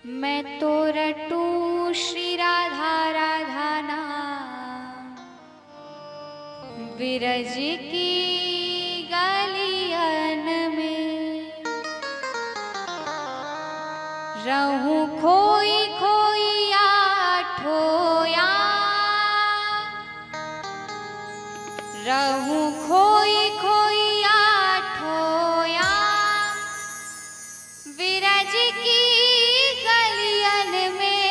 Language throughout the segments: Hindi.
मैं तो रटू श्री राधा राधा नाम, विरज की गलियन में रहूं खोई खोई आठोया, रहूं खोई खोई आठोया, विरज की गलियन में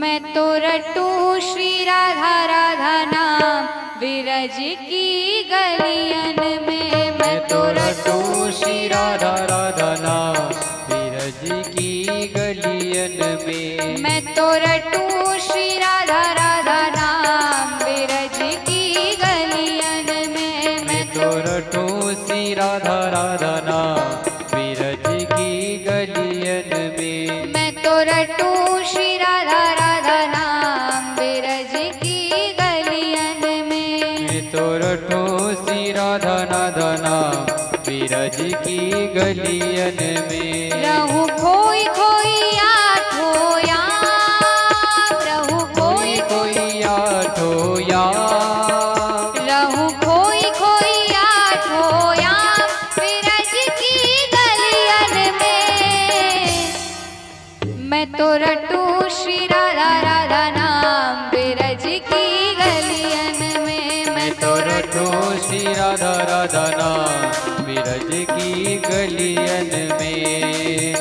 मैं तो रटू श्री राधा राधा नाम, विरज की गलियन में मैं तो रटू श्री राधा राधा नाम, विरज की गलियन में मैं तो रटू श्री राधा राधा नाम, विरज की गलियन में मैं तो रटू श्री राधा राधा नाम, विरज की गलियन में मैं तो रटू श्री राधा राधा नाम, विरज की गलियन में तो रटू श्री राधा राधा नाम, विरज की गलियन में रहूं खोई खोई आठोया, रहूं खोई कोई आठोया, रहूं खोई खोई आठोया, विरज की गलियन में मैं तो रटू श्री राधा राधा नाम, विरज की गलियन में मैं तो रटू श्री राधा राधा नाम, विरज की गलियन में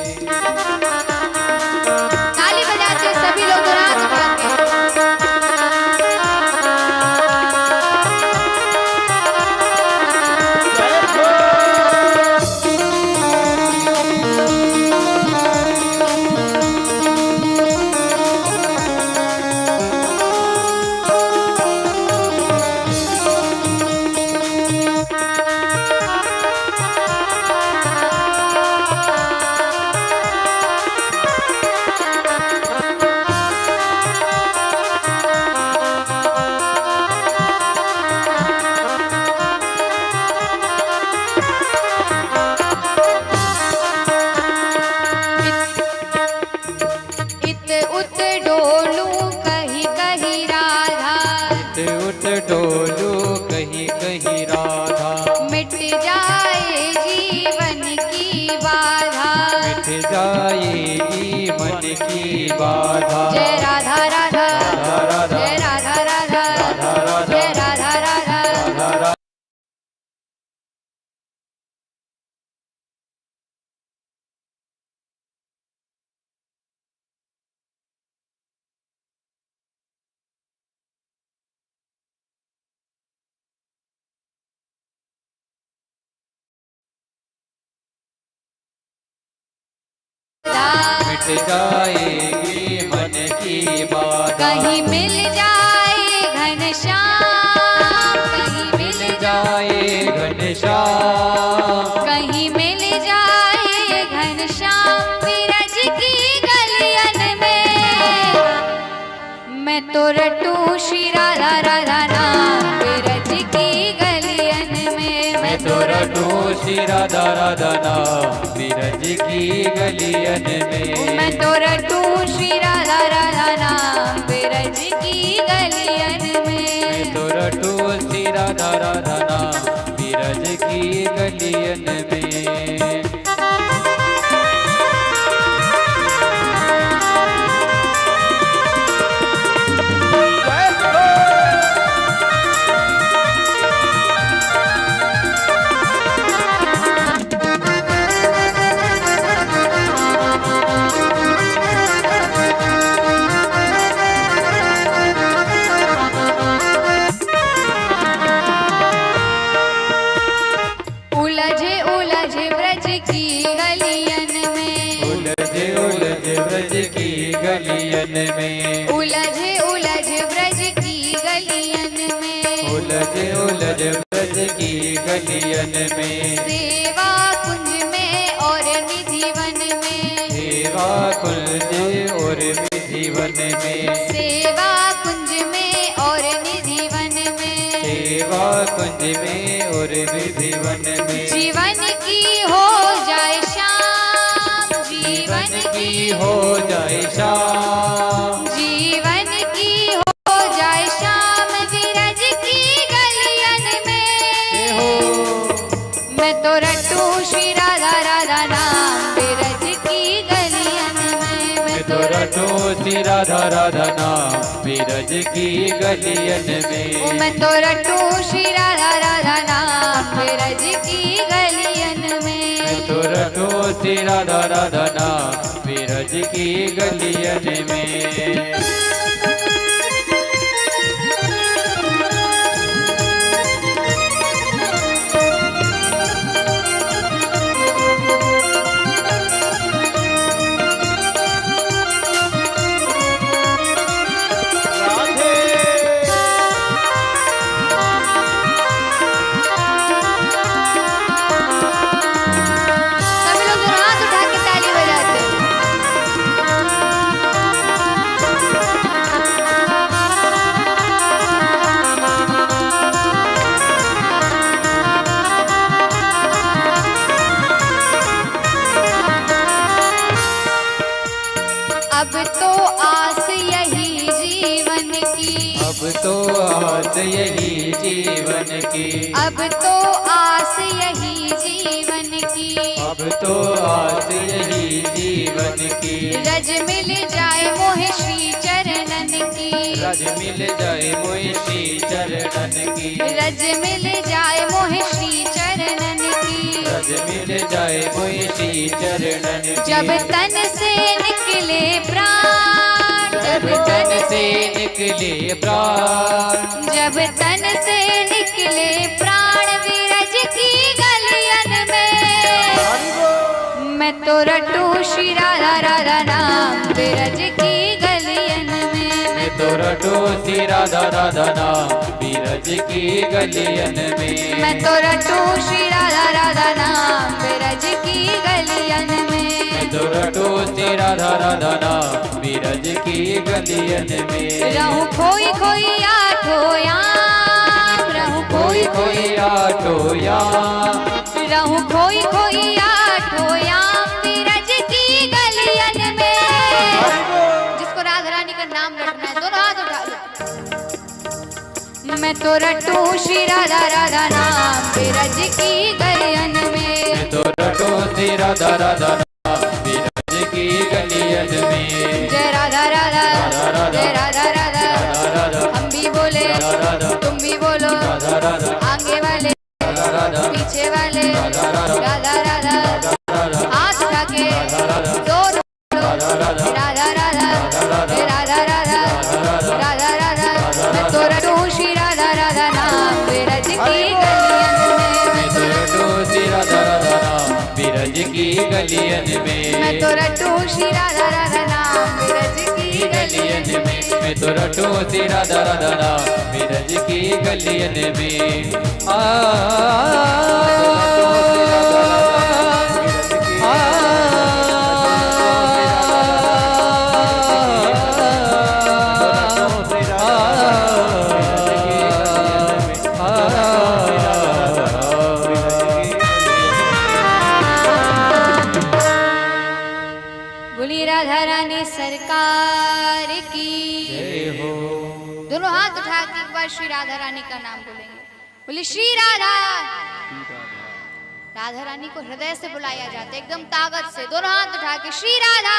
ताली बजाते सभी लोग रात उत डोलू कहीं कहीं राधा, उठ डोलू कहीं कहीं राधा, मिट जाए जीवन की बाधा, मिट जाएगी मन की बाधा। जय राधा राधा, राधा जय राधा राधा, जय राधा राधा। मिट जाएगी मन की बाधा, कहीं मिल जाए घनश्याम, कहीं मिल जाए घनश्याम, कहीं मिल जाए घनश्याम, विरज की गलियन में मैं तो रटू श्री राधा राधा नाम, विरज की गलियन में मैं तो रटू श्री राधा राधा नाम, विरज की गलियन में मैं तो रटू श्री राधा राधा नाम, विरज की गलियन में तो रटू श्री राधा राधा नाम, विरज की गलियन में उलझे उलझे व्रज की गलियन में, उलझे उलझे व्रज की गलियन में, उलझे उलझे व्रज की गलियन में, उलझे उलझे व्रज की गलियन में सेवा कुंज में और निधिवन में, सेवा कुंज और विधिवन में, सेवा कुंज में और निधिवन में, सेवा कुंज में और विधिवन में जीवन की हो जाए शाम, हो जाए शाम, जीवन की हो जाए शाम विरज की गलियन में। हो मैं तो रटू श्री राधा राधा नाम विरज की गलियन में। मैं तो रटो श्री राधा राधा नाम विरज की गलियन में। मैं तो रटू श्री राधा राधा नाम विरज की गलियन में। तो रटो श्री राधा राधा नाम विरज की गलियन में। सभी लोग दोनों हाथ उठा के ताली बजाते हैं। अब तो आस यही जीवन की, अब तो आस यही जीवन की, अब तो आस यही जीवन की। अब तो आस यही जीवन की। रज मिल जाए मोहे श्री चरणन की, रज मिल जाए मोहि श्री चरणन की, रज मिल जाए मोहे श्री चरणन की। रज मिल जाए मोहि श्री चरणन की। जब तन से निकले प्राण, जब तन से निकले प्राण, जब तन से निकले प्राण विरज की गलियन में। मैं तो रटू श्री राधा राधा नाम विरज की गलियन में। मैं तो रटो श्री राधा राधा नाम विरज की गलियन में। मैं तो रटू श्री राधा राधा नाम विरज की गलियन में। मैं तो रटो श्री राधा राधा नाम विरज की गलियन में। रहूं खोई खोई आठो याम, रहूं कोई कोई आटो या, रहूं खोई खोई आठो याम विरज की गलियन में। जिसको राधा रानी का नाम रटना है दोनों हाथ उठा लो। मैं तो रटू श्री राधा राधा नाम विरज की गलियन में। मैं तो रटो श्री राधा राधा नाम विरज की गलियन में। जय राधा राधा, राधा, जय राधा राधा। राधा राधा, हम भी बोले राधा, तुम भी बोलो, राधा राधा, आगे वाले राधा राधा, पीछे वाले राधा राधा, राधा राधा। राधा हाथ उठा के राधा, जोर बोलो, राधा राधा, राधा राधा, राधा जय राधा राधा, राधा राधा। मैं तो रटू श्री राधा राधा नाम विरज की गलियन में। मैं तो रटो श्री राधा राधा नाम विरज की गलियन में। मैं तो रटू श्री राधा राधा नाम विरज की गलियन गलियन में। मैं तो रटो श्री राधा राधा नाम विरज की गलियन में। बोली राधा रानी सरकार की। जय हो। दोनों हाथ उठा के एक बार श्री राधा रानी का नाम बोलेंगे। बोली श्री राधा। राधा रानी को हृदय से बुलाया जाता है, एकदम ताकत से। दोनों हाथ उठा के श्री राधा।